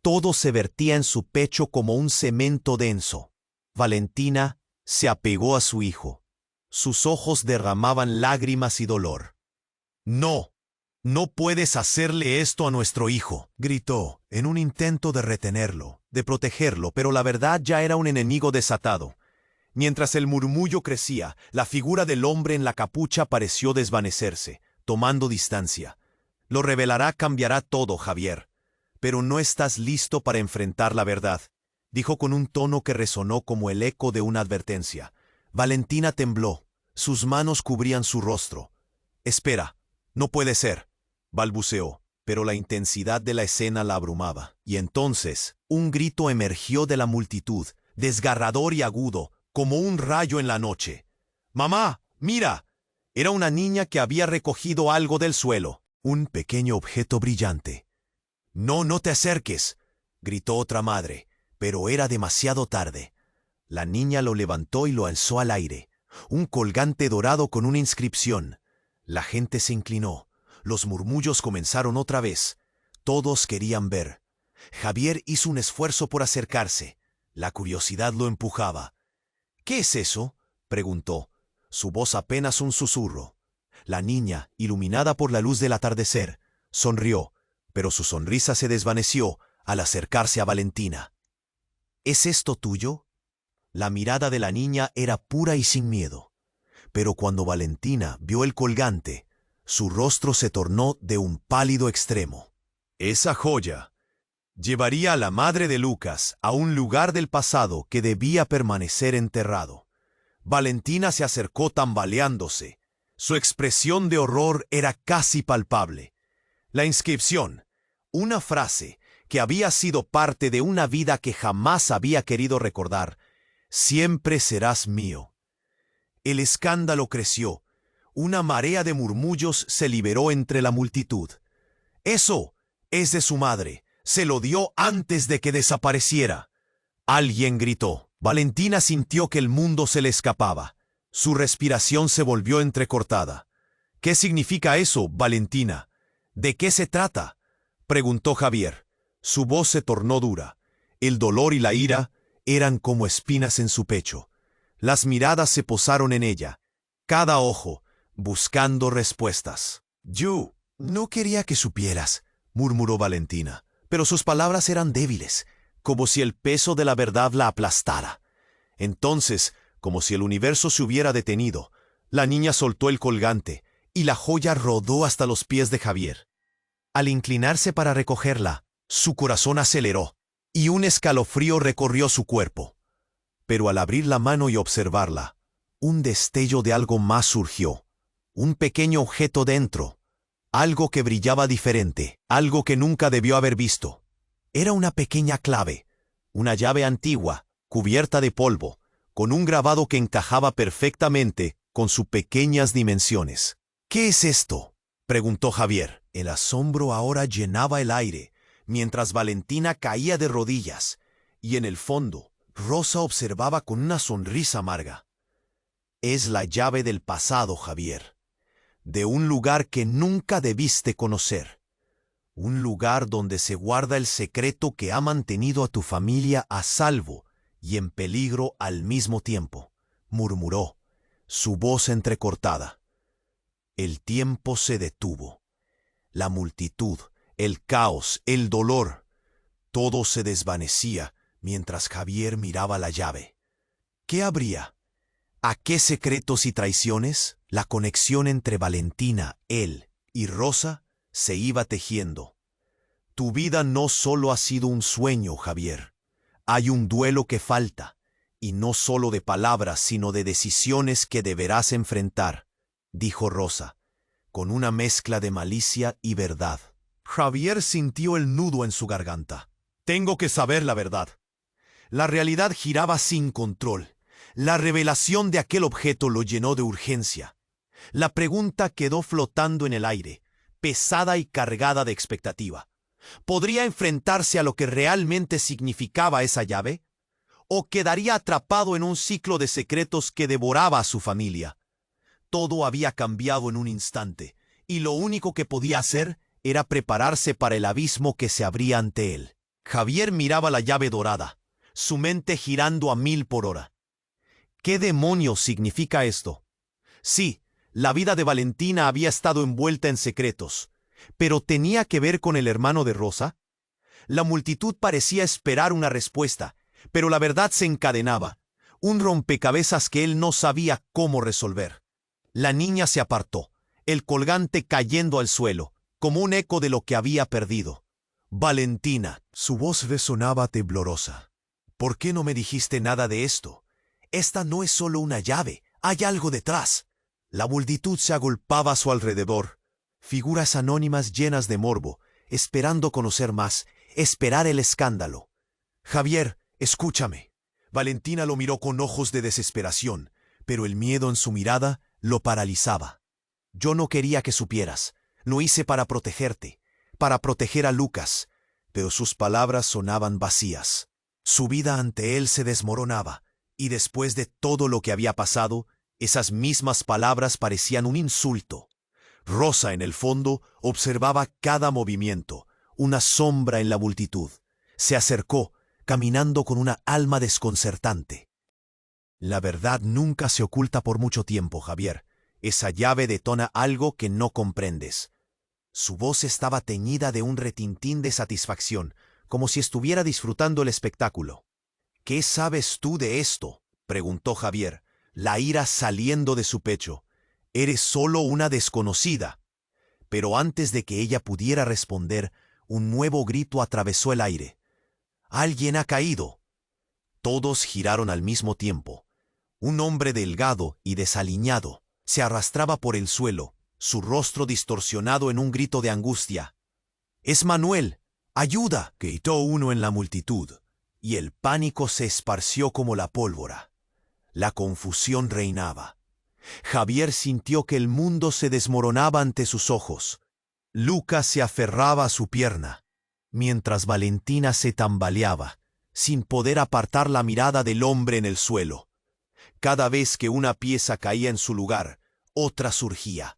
Todo se vertía en su pecho como un cemento denso. Valentina se apegó a su hijo. Sus ojos derramaban lágrimas y dolor. «No, no puedes hacerle esto a nuestro hijo», gritó, en un intento de retenerlo, de protegerlo, pero la verdad ya era un enemigo desatado. Mientras el murmullo crecía, la figura del hombre en la capucha pareció desvanecerse, tomando distancia. «Lo revelará, cambiará todo, Javier. Pero no estás listo para enfrentar la verdad», dijo con un tono que resonó como el eco de una advertencia. Valentina tembló. Sus manos cubrían su rostro. «Espera, no puede ser», balbuceó, pero la intensidad de la escena la abrumaba. Y entonces, un grito emergió de la multitud, desgarrador y agudo, como un rayo en la noche. «¡Mamá, mira!». Era una niña que había recogido algo del suelo, un pequeño objeto brillante. «No, no te acerques», gritó otra madre, pero era demasiado tarde. La niña lo levantó y lo alzó al aire, un colgante dorado con una inscripción. La gente se inclinó. Los murmullos comenzaron otra vez. Todos querían ver. Javier hizo un esfuerzo por acercarse. La curiosidad lo empujaba. «¿Qué es eso?», preguntó, su voz apenas un susurro. La niña, iluminada por la luz del atardecer, sonrió, pero su sonrisa se desvaneció al acercarse a Valentina. «¿Es esto tuyo?». La mirada de la niña era pura y sin miedo. Pero cuando Valentina vio el colgante, su rostro se tornó de un pálido extremo. Esa joya llevaría a la madre de Lucas a un lugar del pasado que debía permanecer enterrado. Valentina se acercó tambaleándose. Su expresión de horror era casi palpable. La inscripción, una frase que había sido parte de una vida que jamás había querido recordar: «Siempre serás mío». El escándalo creció. Una marea de murmullos se liberó entre la multitud. «Eso es de su madre. Se lo dio antes de que desapareciera», alguien gritó. Valentina sintió que el mundo se le escapaba. Su respiración se volvió entrecortada. «¿Qué significa eso, Valentina? ¿De qué se trata?», preguntó Javier. Su voz se tornó dura. El dolor y la ira eran como espinas en su pecho. Las miradas se posaron en ella, cada ojo buscando respuestas. «Yo no quería que supieras», murmuró Valentina, pero sus palabras eran débiles, como si el peso de la verdad la aplastara. Entonces, como si el universo se hubiera detenido, la niña soltó el colgante y la joya rodó hasta los pies de Javier. Al inclinarse para recogerla, su corazón aceleró y un escalofrío recorrió su cuerpo. Pero al abrir la mano y observarla, un destello de algo más surgió. Un pequeño objeto dentro, algo que brillaba diferente, algo que nunca debió haber visto. Era una pequeña clave, una llave antigua, cubierta de polvo, con un grabado que encajaba perfectamente con sus pequeñas dimensiones. ¿Qué es esto?, preguntó Javier. El asombro ahora llenaba el aire, mientras Valentina caía de rodillas, y en el fondo, Rosa observaba con una sonrisa amarga. Es la llave del pasado, Javier, de un lugar que nunca debiste conocer. Un lugar donde se guarda el secreto que ha mantenido a tu familia a salvo y en peligro al mismo tiempo, murmuró, su voz entrecortada. El tiempo se detuvo. La multitud, el caos, el dolor, todo se desvanecía mientras Javier miraba la llave. ¿Qué habría? ¿A qué secretos y traiciones? La conexión entre Valentina, él y Rosa se iba tejiendo. Tu vida no solo ha sido un sueño, Javier. Hay un duelo que falta, y no solo de palabras, sino de decisiones que deberás enfrentar, dijo Rosa, con una mezcla de malicia y verdad. Javier sintió el nudo en su garganta. Tengo que saber la verdad. La realidad giraba sin control. La revelación de aquel objeto lo llenó de urgencia. La pregunta quedó flotando en el aire, pesada y cargada de expectativa. ¿Podría enfrentarse a lo que realmente significaba esa llave? ¿O quedaría atrapado en un ciclo de secretos que devoraba a su familia? Todo había cambiado en un instante, y lo único que podía hacer era prepararse para el abismo que se abría ante él. Javier miraba la llave dorada, su mente girando a 1000 por hora. ¿Qué demonios significa esto? Sí, la vida de Valentina había estado envuelta en secretos, pero ¿tenía que ver con el hermano de Rosa? La multitud parecía esperar una respuesta, pero la verdad se encadenaba, un rompecabezas que él no sabía cómo resolver. La niña se apartó, el colgante cayendo al suelo, como un eco de lo que había perdido. Valentina, su voz resonaba temblorosa. ¿Por qué no me dijiste nada de esto? Esta no es solo una llave, hay algo detrás. La multitud se agolpaba a su alrededor, figuras anónimas llenas de morbo, esperando conocer más, esperar el escándalo. Javier, escúchame. Valentina lo miró con ojos de desesperación, pero el miedo en su mirada lo paralizaba. Yo no quería que supieras. Lo hice para protegerte, para proteger a Lucas, pero sus palabras sonaban vacías. Su vida ante él se desmoronaba, y después de todo lo que había pasado, esas mismas palabras parecían un insulto. Rosa, en el fondo, observaba cada movimiento, una sombra en la multitud. Se acercó, caminando con una alma desconcertante. La verdad nunca se oculta por mucho tiempo, Javier. Esa llave detona algo que no comprendes. Su voz estaba teñida de un retintín de satisfacción, como si estuviera disfrutando el espectáculo. ¿Qué sabes tú de esto?, preguntó Javier, la ira saliendo de su pecho. Eres solo una desconocida. Pero antes de que ella pudiera responder, un nuevo grito atravesó el aire. ¡Alguien ha caído! Todos giraron al mismo tiempo. Un hombre delgado y desaliñado se arrastraba por el suelo, su rostro distorsionado en un grito de angustia. ¡Es Manuel! ¡Ayuda!, gritó uno en la multitud, y el pánico se esparció como la pólvora. La confusión reinaba. Javier sintió que el mundo se desmoronaba ante sus ojos. Lucas se aferraba a su pierna, mientras Valentina se tambaleaba, sin poder apartar la mirada del hombre en el suelo. Cada vez que una pieza caía en su lugar, otra surgía.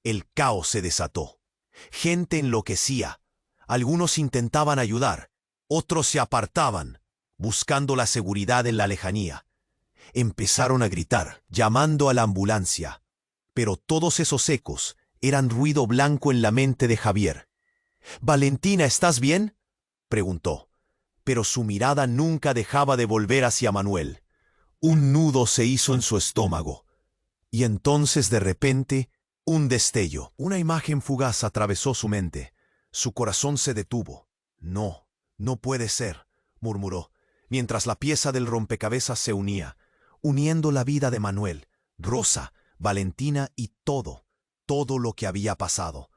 El caos se desató. Gente enloquecía. Algunos intentaban ayudar, otros se apartaban, buscando la seguridad en la lejanía. Empezaron a gritar, llamando a la ambulancia. Pero todos esos ecos eran ruido blanco en la mente de Javier. «Valentina, ¿estás bien?», preguntó. Pero su mirada nunca dejaba de volver hacia Manuel. Un nudo se hizo en su estómago. Y entonces, de repente, un destello, una imagen fugaz atravesó su mente. Su corazón se detuvo. «No, no puede ser», murmuró, mientras la pieza del rompecabezas se unía, uniendo la vida de Manuel, Rosa, Valentina y todo lo que había pasado.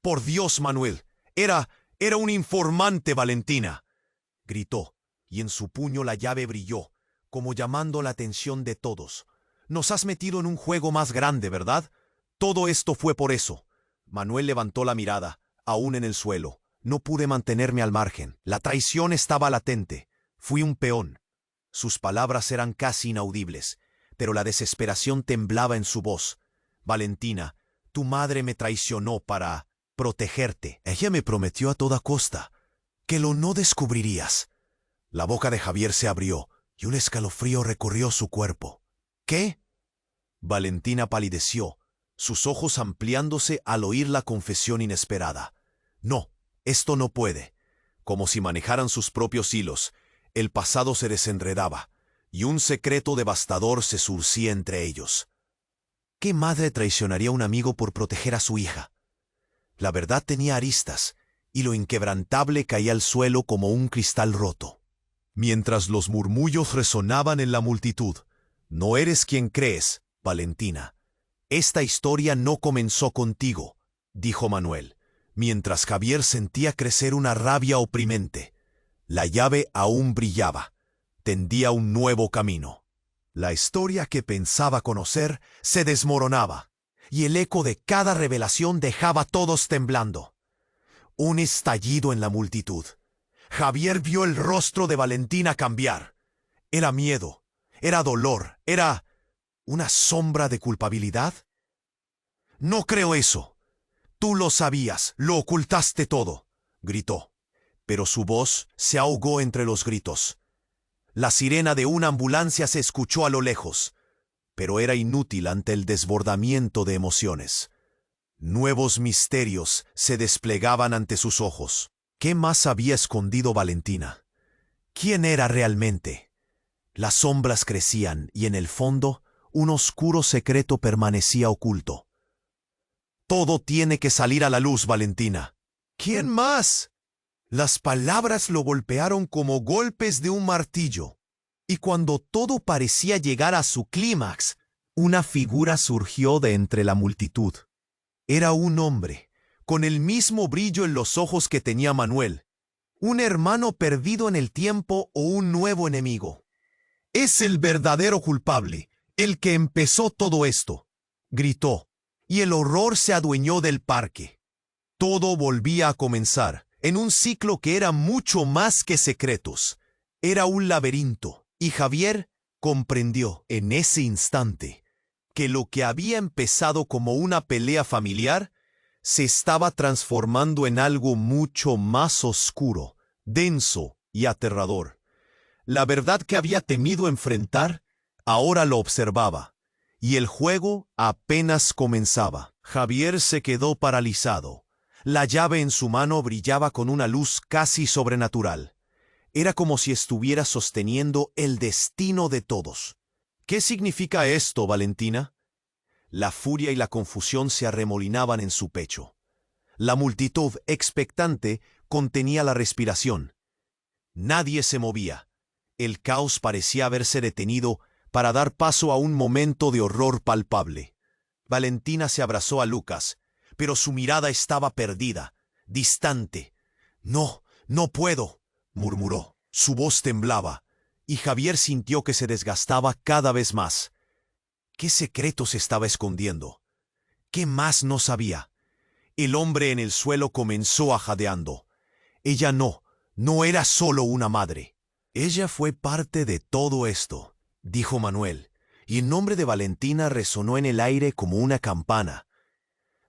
«¡Por Dios, Manuel! Era un informante, Valentina», gritó, y en su puño la llave brilló, como llamando la atención de todos. Nos has metido en un juego más grande, ¿verdad? Todo esto fue por eso. Manuel levantó la mirada, aún en el suelo. No pude mantenerme al margen. La traición estaba latente. Fui un peón. Sus palabras eran casi inaudibles, pero la desesperación temblaba en su voz. Valentina, tu madre me traicionó para protegerte. Ella me prometió a toda costa que lo no descubrirías. La boca de Javier se abrió y un escalofrío recorrió su cuerpo. ¿Qué? Valentina palideció, sus ojos ampliándose al oír la confesión inesperada. No, esto no puede. Como si manejaran sus propios hilos, el pasado se desenredaba, y un secreto devastador se surcía entre ellos. ¿Qué madre traicionaría a un amigo por proteger a su hija? La verdad tenía aristas, y lo inquebrantable caía al suelo como un cristal roto. Mientras los murmullos resonaban en la multitud, no eres quien crees, Valentina. Esta historia no comenzó contigo, dijo Manuel, mientras Javier sentía crecer una rabia oprimente. La llave aún brillaba, tendía un nuevo camino. La historia que pensaba conocer se desmoronaba, y el eco de cada revelación dejaba a todos temblando. Un estallido en la multitud. Javier vio el rostro de Valentina cambiar. Era miedo, era dolor, era una sombra de culpabilidad. No creo eso. Tú lo sabías, lo ocultaste todo, gritó. Pero su voz se ahogó entre los gritos. La sirena de una ambulancia se escuchó a lo lejos, pero era inútil ante el desbordamiento de emociones. Nuevos misterios se desplegaban ante sus ojos. ¿Qué más había escondido Valentina? ¿Quién era realmente? Las sombras crecían y en el fondo un oscuro secreto permanecía oculto. Todo tiene que salir a la luz, Valentina. ¿Quién más? Las palabras lo golpearon como golpes de un martillo. Y cuando todo parecía llegar a su clímax, una figura surgió de entre la multitud. Era un hombre, con el mismo brillo en los ojos que tenía Manuel. Un hermano perdido en el tiempo o un nuevo enemigo. Es el verdadero culpable, el que empezó todo esto, gritó, y el horror se adueñó del parque. Todo volvía a comenzar, en un ciclo que era mucho más que secretos. Era un laberinto, y Javier comprendió en ese instante que lo que había empezado como una pelea familiar se estaba transformando en algo mucho más oscuro, denso y aterrador. La verdad que había temido enfrentar, ahora lo observaba, y el juego apenas comenzaba. Javier se quedó paralizado. La llave en su mano brillaba con una luz casi sobrenatural. Era como si estuviera sosteniendo el destino de todos. ¿Qué significa esto, Valentina? La furia y la confusión se arremolinaban en su pecho. La multitud, expectante, contenía la respiración. Nadie se movía. El caos parecía haberse detenido para dar paso a un momento de horror palpable. Valentina se abrazó a Lucas, pero su mirada estaba perdida, distante. No, no puedo, murmuró. Su voz temblaba, y Javier sintió que se desgastaba cada vez más. ¿Qué secreto se estaba escondiendo? ¿Qué más no sabía? El hombre en el suelo comenzó a jadeando. Ella no era solo una madre. Ella fue parte de todo esto, dijo Manuel, y el nombre de Valentina resonó en el aire como una campana.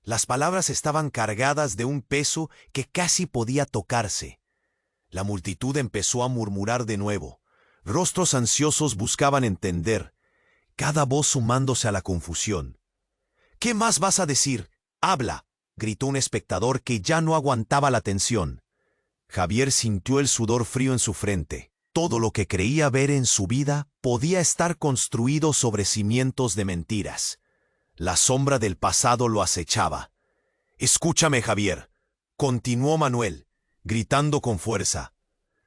Las palabras estaban cargadas de un peso que casi podía tocarse. La multitud empezó a murmurar de nuevo. Rostros ansiosos buscaban entender, cada voz sumándose a la confusión. ¿Qué más vas a decir? ¡Habla!, gritó un espectador que ya no aguantaba la tensión. Javier sintió el sudor frío en su frente. Todo lo que creía ver en su vida podía estar construido sobre cimientos de mentiras. La sombra del pasado lo acechaba. «Escúchame, Javier», continuó Manuel, gritando con fuerza.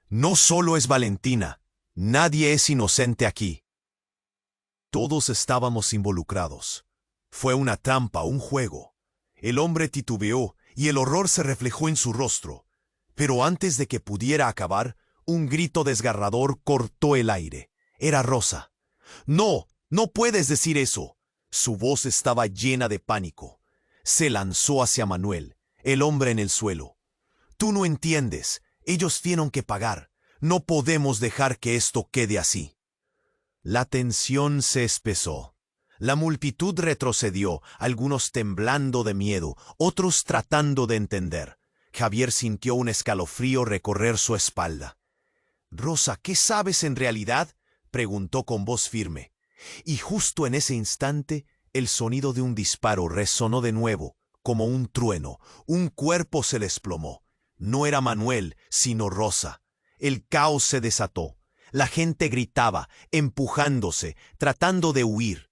«No solo es Valentina, nadie es inocente aquí. Todos estábamos involucrados. Fue una trampa, un juego». El hombre titubeó y el horror se reflejó en su rostro. Pero antes de que pudiera acabar, un grito desgarrador cortó el aire. Era Rosa. «¡No! No puedes decir eso. Su voz estaba llena de pánico. Se lanzó hacia Manuel, el hombre en el suelo. Tú no entiendes. Ellos tienen que pagar. No podemos dejar que esto quede así. La tensión se espesó. La multitud retrocedió, algunos temblando de miedo, otros tratando de entender. Javier sintió un escalofrío recorrer su espalda. «Rosa, ¿qué sabes en realidad?», preguntó con voz firme. Y justo en ese instante, el sonido de un disparo resonó de nuevo, como un trueno. Un cuerpo se desplomó. No era Manuel, sino Rosa. El caos se desató. La gente gritaba, empujándose, tratando de huir.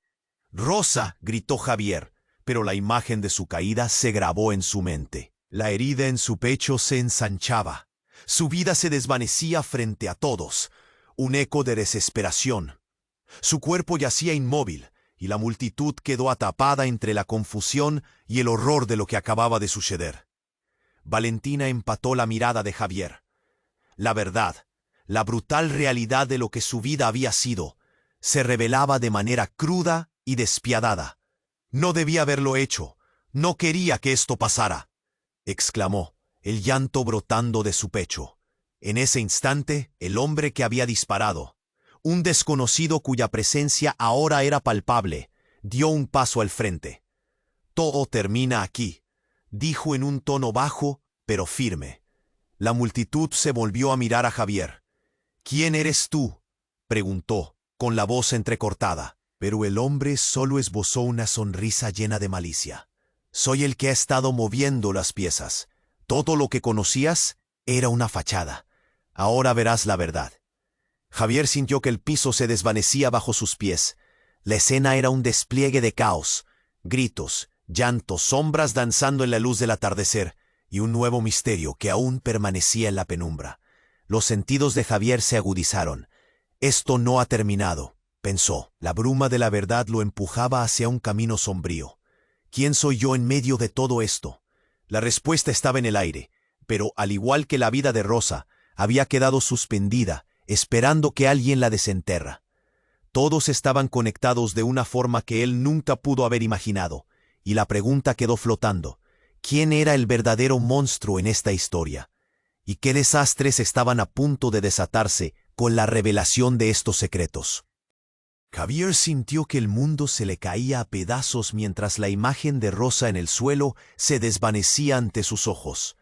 «¡Rosa!», gritó Javier, pero la imagen de su caída se grabó en su mente. La herida en su pecho se ensanchaba. Su vida se desvanecía frente a todos. Un eco de desesperación. Su cuerpo yacía inmóvil, y la multitud quedó atrapada entre la confusión y el horror de lo que acababa de suceder. Valentina empató la mirada de Javier. La verdad, la brutal realidad de lo que su vida había sido, se revelaba de manera cruda y despiadada. «No debía haberlo hecho. No quería que esto pasara», exclamó, el llanto brotando de su pecho. En ese instante, el hombre que había disparado, un desconocido cuya presencia ahora era palpable, dio un paso al frente. «Todo termina aquí», dijo en un tono bajo, pero firme. La multitud se volvió a mirar a Javier. «¿Quién eres tú?», preguntó, con la voz entrecortada. Pero el hombre solo esbozó una sonrisa llena de malicia. «Soy el que ha estado moviendo las piezas. Todo lo que conocías era una fachada. Ahora verás la verdad». Javier sintió que el piso se desvanecía bajo sus pies. La escena era un despliegue de caos, gritos, llantos, sombras danzando en la luz del atardecer, y un nuevo misterio que aún permanecía en la penumbra. Los sentidos de Javier se agudizaron. «Esto no ha terminado», pensó. La bruma de la verdad lo empujaba hacia un camino sombrío. ¿Quién soy yo en medio de todo esto? La respuesta estaba en el aire, pero al igual que la vida de Rosa, había quedado suspendida, esperando que alguien la desenterra. Todos estaban conectados de una forma que él nunca pudo haber imaginado, y la pregunta quedó flotando. ¿Quién era el verdadero monstruo en esta historia? ¿Y qué desastres estaban a punto de desatarse con la revelación de estos secretos? Javier sintió que el mundo se le caía a pedazos mientras la imagen de Rosa en el suelo se desvanecía ante sus ojos.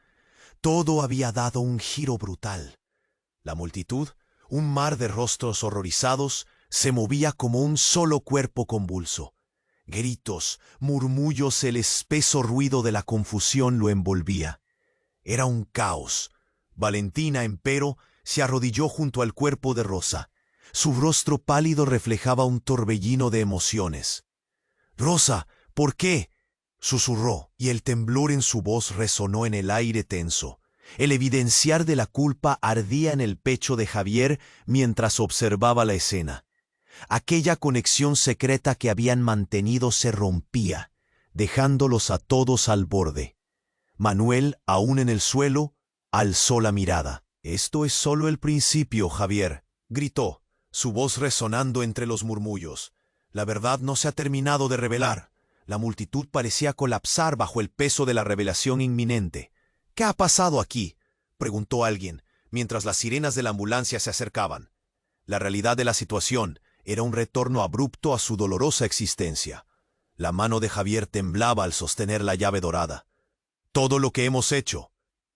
Todo había dado un giro brutal. La multitud, un mar de rostros horrorizados, se movía como un solo cuerpo convulso. Gritos, murmullos, el espeso ruido de la confusión lo envolvía. Era un caos. Valentina, empero, se arrodilló junto al cuerpo de Rosa. Su rostro pálido reflejaba un torbellino de emociones. «Rosa, ¿por qué?», susurró, y el temblor en su voz resonó en el aire tenso. El evidenciar de la culpa ardía en el pecho de Javier mientras observaba la escena. Aquella conexión secreta que habían mantenido se rompía, dejándolos a todos al borde. Manuel, aún en el suelo, alzó la mirada. «Esto es solo el principio, Javier», gritó, su voz resonando entre los murmullos. «La verdad no se ha terminado de revelar». La multitud parecía colapsar bajo el peso de la revelación inminente. «¿Qué ha pasado aquí?», preguntó alguien, mientras las sirenas de la ambulancia se acercaban. La realidad de la situación era un retorno abrupto a su dolorosa existencia. La mano de Javier temblaba al sostener la llave dorada. «Todo lo que hemos hecho».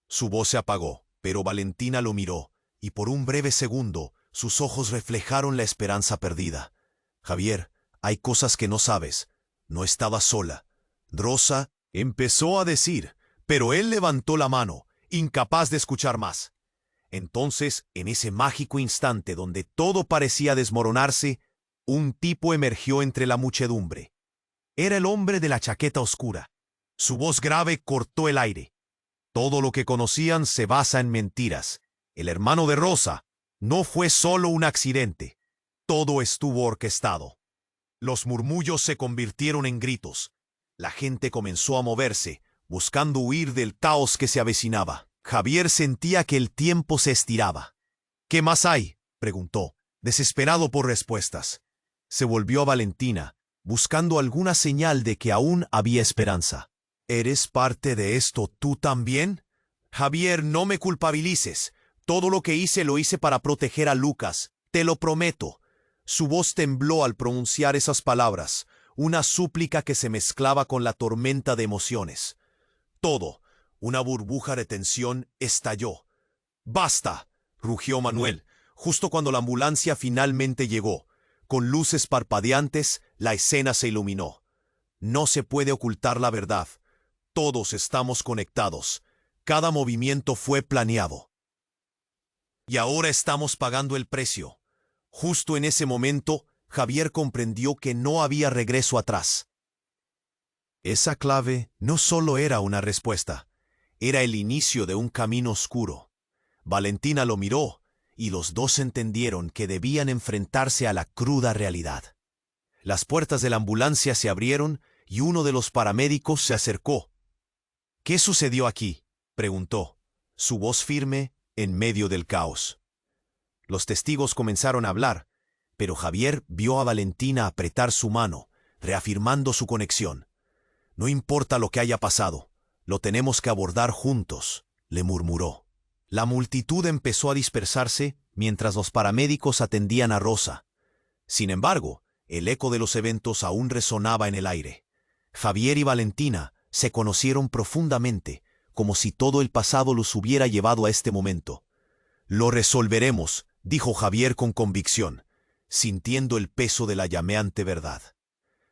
Su voz se apagó, pero Valentina lo miró, y por un breve segundo sus ojos reflejaron la esperanza perdida. «Javier, hay cosas que no sabes. No estaba sola». Rosa empezó a decir, pero él levantó la mano, incapaz de escuchar más. Entonces, en ese mágico instante donde todo parecía desmoronarse, un tipo emergió entre la muchedumbre. Era el hombre de la chaqueta oscura. Su voz grave cortó el aire. «Todo lo que conocían se basa en mentiras. El hermano de Rosa no fue solo un accidente. Todo estuvo orquestado». Los murmullos se convirtieron en gritos. La gente comenzó a moverse, buscando huir del caos que se avecinaba. Javier sentía que el tiempo se estiraba. «¿Qué más hay?», preguntó, desesperado por respuestas. Se volvió a Valentina, buscando alguna señal de que aún había esperanza. ¿Eres parte de esto tú también? Javier, no me culpabilices. Todo lo que hice lo hice para proteger a Lucas. Te lo prometo. Su voz tembló al pronunciar esas palabras, una súplica que se mezclaba con la tormenta de emociones. Todo, una burbuja de tensión, estalló. ¡Basta!, rugió Manuel, justo cuando la ambulancia finalmente llegó. Con luces parpadeantes, la escena se iluminó. No se puede ocultar la verdad. Todos estamos conectados. Cada movimiento fue planeado. Y ahora estamos pagando el precio. Justo en ese momento, Javier comprendió que no había regreso atrás. Esa clave no solo era una respuesta, era el inicio de un camino oscuro. Valentina lo miró, y los dos entendieron que debían enfrentarse a la cruda realidad. Las puertas de la ambulancia se abrieron y uno de los paramédicos se acercó. ¿Qué sucedió aquí?, preguntó, su voz firme en medio del caos. Los testigos comenzaron a hablar, pero Javier vio a Valentina apretar su mano, reafirmando su conexión. No importa lo que haya pasado, lo tenemos que abordar juntos, le murmuró. La multitud empezó a dispersarse mientras los paramédicos atendían a Rosa. Sin embargo, el eco de los eventos aún resonaba en el aire. Javier y Valentina se conocieron profundamente, como si todo el pasado los hubiera llevado a este momento. Lo resolveremos, dijo Javier con convicción, sintiendo el peso de la llameante verdad.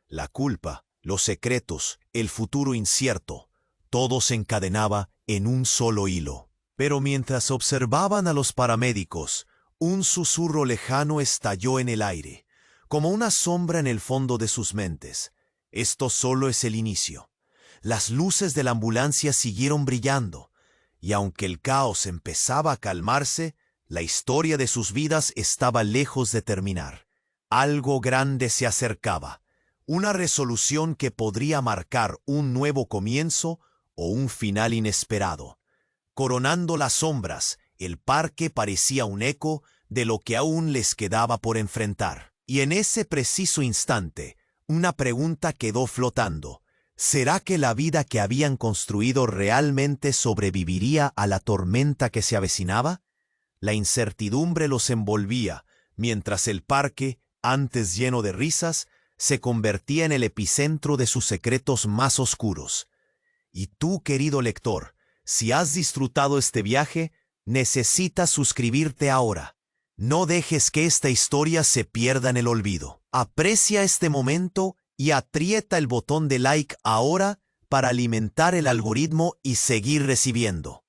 La culpa, los secretos, el futuro incierto, todo se encadenaba en un solo hilo. Pero mientras observaban a los paramédicos, un susurro lejano estalló en el aire, como una sombra en el fondo de sus mentes. Esto solo es el inicio. Las luces de la ambulancia siguieron brillando, y aunque el caos empezaba a calmarse, la historia de sus vidas estaba lejos de terminar. Algo grande se acercaba, una resolución que podría marcar un nuevo comienzo o un final inesperado. Coronando las sombras, el parque parecía un eco de lo que aún les quedaba por enfrentar. Y en ese preciso instante, una pregunta quedó flotando. ¿Será que la vida que habían construido realmente sobreviviría a la tormenta que se avecinaba? La incertidumbre los envolvía, mientras el parque, antes lleno de risas, se convertía en el epicentro de sus secretos más oscuros. Y tú, querido lector, si has disfrutado este viaje, necesitas suscribirte ahora. No dejes que esta historia se pierda en el olvido. Aprecia este momento y aprieta el botón de like ahora para alimentar el algoritmo y seguir recibiendo